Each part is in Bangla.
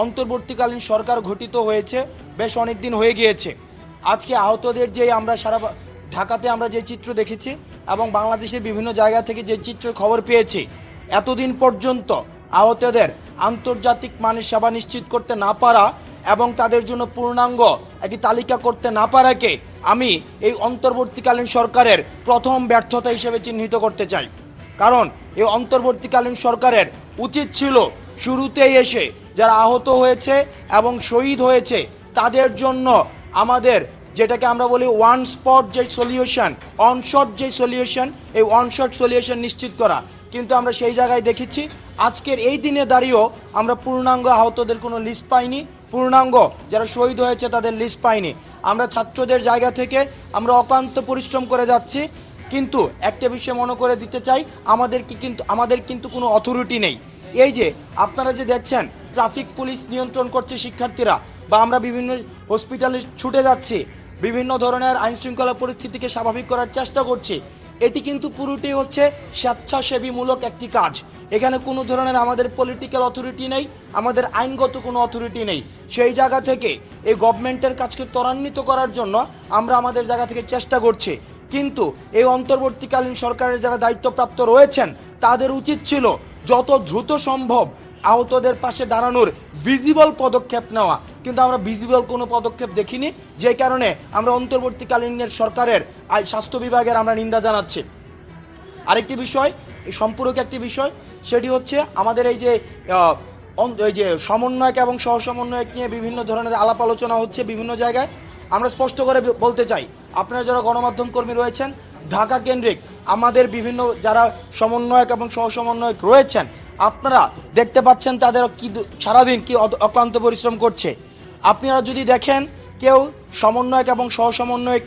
অন্তর্বর্তীকালীন সরকার গঠিত হয়েছে বেশ অনেক দিন হয়ে গিয়েছে। আজকে আহতদের যে আমরা সারা ঢাকাতে আমরা যে চিত্র দেখেছি এবং বাংলাদেশের বিভিন্ন জায়গা থেকে যে চিত্রের খবর পেয়েছি, এতদিন পর্যন্ত আহতদের আন্তর্জাতিক মানের সেবা নিশ্চিত করতে না পারা এবং তাদের জন্য পূর্ণাঙ্গ একটি তালিকা করতে না পারাকে আমি এই অন্তর্বর্তীকালীন সরকারের প্রথম ব্যর্থতা হিসেবে চিহ্নিত করতে চাই। কারণ এই অন্তর্বর্তীকালীন সরকারের উচিত ছিল শুরুতেই এসে যারা আহত হয়েছে এবং শহীদ হয়েছে তাদের জন্য আমাদের যেটাকে আমরা বলি ওয়ান স্পট যে সলিউশন, অনশট যে সলিউশন, এই অনশট সলিউশন নিশ্চিত করা। কিন্তু আমরা সেই জায়গায় দেখেছি আজকের এই দিনে দাঁড়িয়েও আমরা পূর্ণাঙ্গ আহতদের কোনো লিস্ট পাইনি, পূর্ণাঙ্গ যারা শহীদ হয়েছে তাদের লিস্ট পাইনি। আমরা ছাত্রদের জায়গা থেকে আমরা অক্লান্ত পরিশ্রম করে যাচ্ছি, কিন্তু একটা বিষয় মনে করে দিতে চাই, আমাদের কিন্তু কোনো অথরিটি নেই। এই যে আপনারা যে দেখছেন ট্রাফিক পুলিশ নিয়ন্ত্রণ করছে শিক্ষার্থীরা, বা আমরা বিভিন্ন হসপিটালে ছুটে যাচ্ছি, বিভিন্ন ধরনের আইনশৃঙ্খলা পরিস্থিতিকে স্বাভাবিক করার চেষ্টা করছি, এটি কিন্তু পুরোটাই হচ্ছে স্বেচ্ছাসেবীমূলক একটি কাজ। এখানে কোনো ধরনের আমাদের পলিটিক্যাল অথরিটি নেই, আমাদের আইনগত কোনো অথরিটি নেই। সেই জায়গা থেকে এই গভর্নমেন্টের কাজকে ত্বরান্বিত করার জন্য আমরা আমাদের জায়গা থেকে চেষ্টা করছি। কিন্তু এই অন্তর্বর্তীকালীন সরকারের যারা দায়িত্বপ্রাপ্ত রয়েছেন তাদের উচিত ছিল যত দ্রুত সম্ভব আহতদের পাশে দাঁড়ানোর ভিজিবল পদক্ষেপ নেওয়া, কিন্তু আমরা ভিজিবল কোনো পদক্ষেপ দেখিনি, যে কারণে আমরা অন্তর্বর্তীকালীন সরকারের স্বাস্থ্য বিভাগের আমরা নিন্দা জানাচ্ছি। আরেকটি বিষয়, এই সম্পূরক একটি বিষয়, সেটি হচ্ছে আমাদের এই যে সমন্বয়ক এবং সহসমন্বয়ক নিয়ে বিভিন্ন ধরনের আলাপ আলোচনা হচ্ছে বিভিন্ন জায়গায়। আমরা স্পষ্ট করে বলতে চাই, আপনারা যারা গণমাধ্যম কর্মী রয়েছেন ঢাকা কেন্দ্রিক আমাদের বিভিন্ন যারা সমন্বয়ক এবং সহসমন্বয়ক রয়েছেন, আপনারা দেখতে পাচ্ছেন তাদের কি সারাদিন কি অক্লান্ত পরিশ্রম করছে। আপনারা যদি দেখেন কেউ সমন্বয়ক এবং সহসমন্বয়ক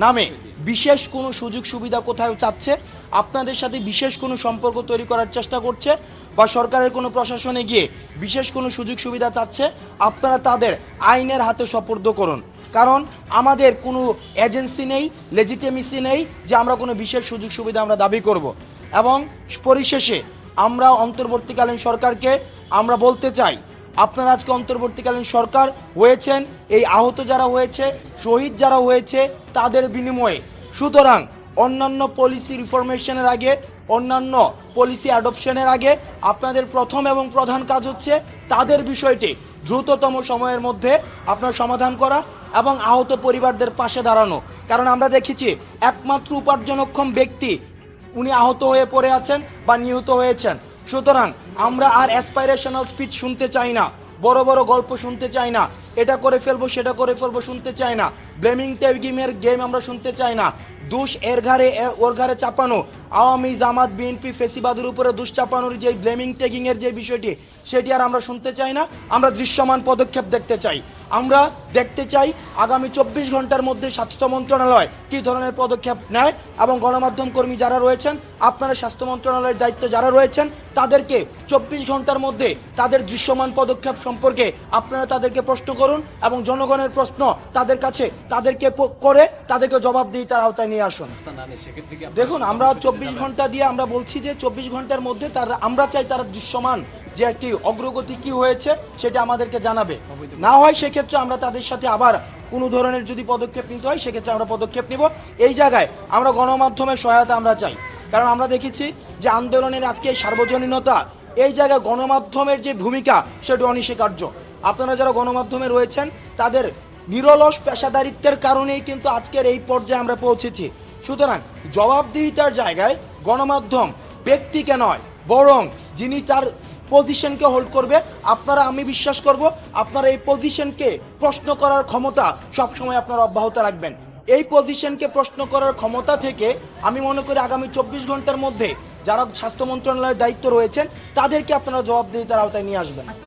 নামে বিশেষ কোনো সুযোগ সুবিধা কোথাও চাচ্ছে, আপনাদের সাথে বিশেষ কোনো সম্পর্ক তৈরি করার চেষ্টা করছে, বা সরকারের কোনো প্রশাসনে গিয়ে বিশেষ কোনো সুযোগ সুবিধা চাচ্ছে, আপনারা তাদের আইনের হাতে সোপর্দ করুন। কারণ আমাদের কোনো এজেন্সি নেই, লেজিটিমেসি নেই যে আমরা কোনো বিশেষ সুযোগ সুবিধা আমরা দাবি করব। এবং পরিশেষে আমরা অন্তর্বর্তীকালীন সরকারকে আমরা বলতে চাই, আপনারা আজকে অন্তর্বর্তীকালীন সরকার হয়েছেন এই আহত যারা হয়েছে, শহীদ যারা হয়েছে তাদের বিনিময়ে। সুতরাং অন্যান্য পলিসি রিফরমেশনের আগে, অন্যান্য পলিসি অ্যাডপশনের আগে আপনাদের প্রথম এবং প্রধান কাজ হচ্ছে তাদের বিষয়টি দ্রুততম সময়ের মধ্যে আপনার সমাধান করা এবং আহত পরিবারদের পাশে দাঁড়ানো। কারণ আমরা দেখেছি একমাত্র উপার্জনক্ষম ব্যক্তি উনি আহত হয়ে পড়ে আছেন বা নিহত হয়েছেন। সুতরাং আমরা আর অ্যাসপাইরেশনাল স্পিচ শুনতে চাই না, বড় বড় গল্প শুনতে চাই না, এটা করে ফেলবো সেটা করে ফেলবো শুনতে চাই না, ব্লেমিং গেম আমরা শুনতে চাই না। দোষ এর ঘাড়ে ওর ঘাড়ে চাপানো, আওয়ামী জামাত বিএনপি ফেসিবাদের উপরে দোষ চাপানোর যে ব্লেমিং ট্যাগিংয়ের যে বিষয়টি, সেটি আর আমরা শুনতে চাই না। আমরা দৃশ্যমান পদক্ষেপ দেখতে চাই। আমরা দেখতে চাই আগামী 24 ঘন্টার মধ্যে স্বাস্থ্য মন্ত্রণালয় কী ধরনের পদক্ষেপ নেয়, এবং গণমাধ্যম কর্মী যারা রয়েছেন, আপনারা স্বাস্থ্য মন্ত্রণালয়ের দায়িত্ব যারা রয়েছেন, তাদেরকে 24 ঘন্টার মধ্যে তাদের দৃশ্যমান পদক্ষেপ সম্পর্কে আপনারা তাদেরকে প্রশ্ন করুন, এবং জনগণের প্রশ্ন তাদের কাছে তাদেরকে করে তাদেরকে জবাবদিহিতার আওতায় নিয়ে আসুন। দেখুন, আমরা 24 ঘন্টা দিয়ে আমরা বলছি যে 24 ঘন্টার মধ্যে আমরা চাই তারা দৃশ্যমান যে একটি অগ্রগতি কি হয়েছে সেটা আমাদেরকে জানাবে। না হয় সেক্ষেত্রে আমরা তাদের সাথে আবার কোনো ধরনের যদি পদক্ষেপ নিতে হয় সেক্ষেত্রে আমরা পদক্ষেপ নিব। এই জায়গায় আমরা গণমাধ্যমের সহায়তা আমরা চাই, কারণ আমরা দেখেছি যে আন্দোলনের আজকে সার্বজনীনতা, এই জায়গায় গণমাধ্যমের যে ভূমিকা সেটা অনস্বীকার্য। আপনারা যারা গণমাধ্যমে রয়েছেন তাদের নিরলস পেশাদারিত্বের কারণেই কিন্তু আজকের এই পর্যায়ে আমরা পৌঁছেছি। সুতরাং জবাবদিহিতার জায়গায় গণমাধ্যম ব্যক্তিকে নয়, বরং যিনি তার পজিশনকে হোল্ড করবে, আপনারা, আমি বিশ্বাস করব আপনারা এই পজিশনকে প্রশ্ন করার ক্ষমতা সবসময় আপনারা অব্যাহত রাখবেন। এই পজিশনকে প্রশ্ন করার ক্ষমতা থেকে আমি মনে করি আগামী 24 ঘন্টার মধ্যে যারা স্বাস্থ্য মন্ত্রণালয়ের দায়িত্ব রয়েছেন তাদেরকে আপনারা জবাবদিহিতার আওতায় নিয়ে আসবেন।